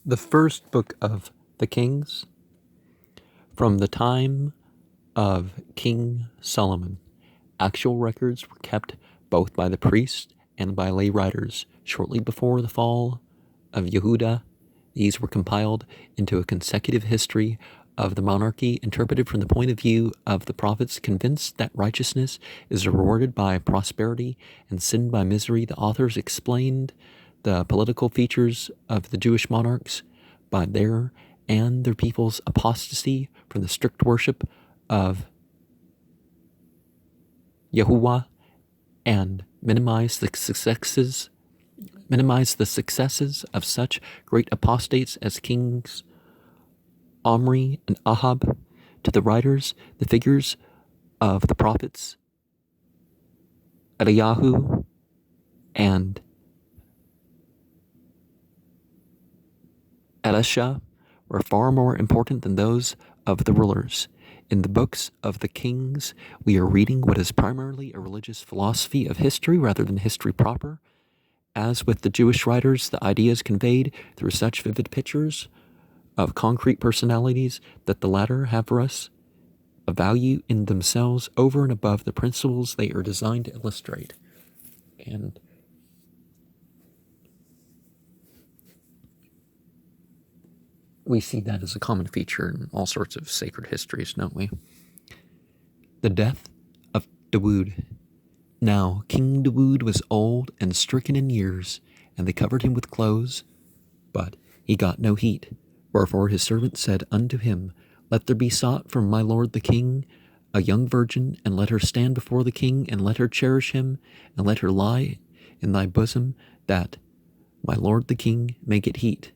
The first book of the Kings, from the time of King Solomon. Actual records were kept both by the priests and by lay writers. Shortly before the fall of Yehuda, these were compiled into a consecutive history of the monarchy, interpreted from the point of view of the prophets. Convinced that righteousness is rewarded by prosperity and sin by misery, the authors explained the political features of the Jewish monarchs by their and their people's apostasy from the strict worship of Yahuwah, and minimize the successes of such great apostates as Kings Omri and Ahab. To the writers, the figures of the prophets Eliyahu and Elisha were far more important than those of the rulers. In the books of the Kings, we are reading what is primarily a religious philosophy of history rather than history proper. As with the Jewish writers, the ideas conveyed through such vivid pictures of concrete personalities that the latter have for us a value in themselves over and above the principles they are designed to illustrate. And we see that as a common feature in all sorts of sacred histories, don't we? The death of Dawood. Now King Dawood was old and stricken in years, and they covered him with clothes, but he got no heat. Wherefore his servant said unto him, Let there be sought from my lord the king a young virgin, and let her stand before the king, and let her cherish him, and let her lie in thy bosom, that my lord the king may get heat.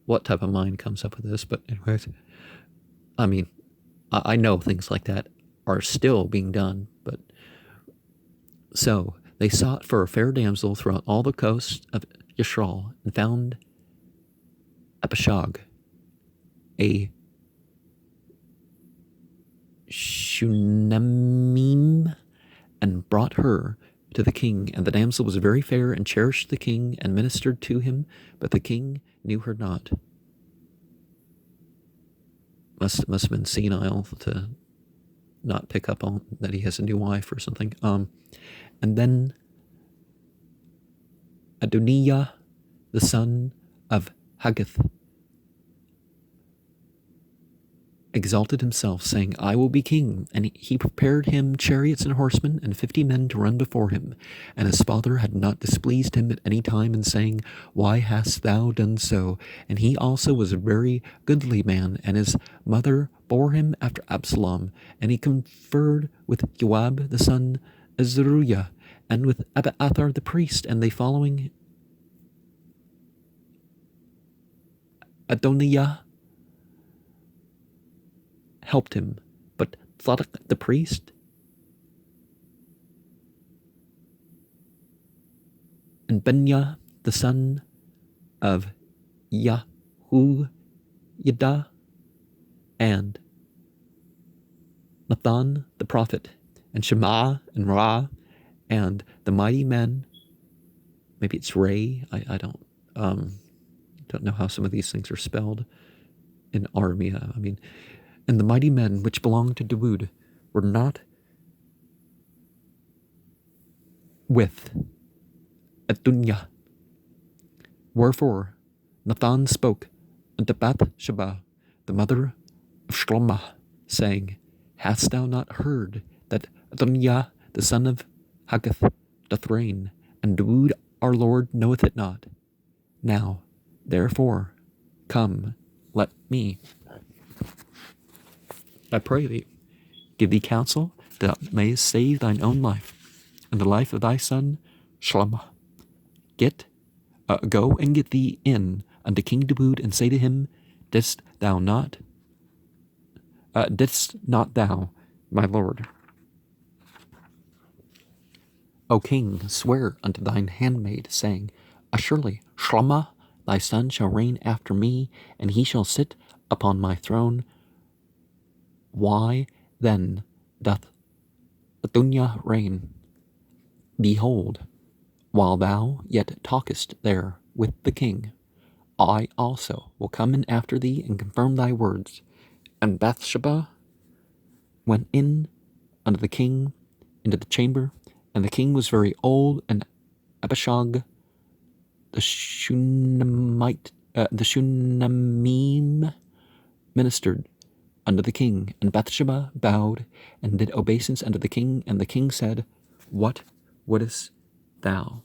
What type of mind comes up with this? But anyways, I mean, I know things like that are still being done, but so they sought for a fair damsel throughout all the coast of Yisrael, and found Abishag, a Shunammim, and brought her to the king. And the damsel was very fair, and cherished the king, and ministered to him, but the king knew her not. Must have been senile to not pick up on that he has a new wife or something. And then Adoniah, the son of Haggith, exalted himself, saying, I will be king. And he prepared him chariots and horsemen, and 50 men to run before him. And his father had not displeased him at any time in saying, Why hast thou done so? And he also was a very goodly man, and his mother bore him after Absalom. And he conferred with Joab the son of Zeruiah, and with Abiathar the priest, and they following Adoniah helped him. But Zadok the priest and Benya the son of Yahuidah and Nathan the prophet and Shema and Ra and the mighty men, maybe it's Ray, I don't know how some of these things are spelled in Armia. I mean, and the mighty men which belonged to Dawood were not with Adoniah. Wherefore Nathan spoke unto Bathsheba, the mother of Shlomo, saying, Hast thou not heard that Adoniah, the son of Haggith, doth reign, and Dawood our Lord knoweth it not? Now, therefore, come, let me, I pray thee, give thee counsel, that thou mayest save thine own life, and the life of thy son Shlomo. Go and get thee in unto King Dawood, and say to him, Didst not thou, my lord, O king, swear unto thine handmaid, saying, Assuredly Shlomo thy son shall reign after me, and he shall sit upon my throne. Why then doth Adoniah reign? Behold, while thou yet talkest there with the king, I also will come in after thee and confirm thy words. And Bathsheba went in unto the king into the chamber, and the king was very old, and Abishag the Shunammite ministered unto the king. And Bathsheba bowed and did obeisance unto the king, and the king said, What wouldest thou?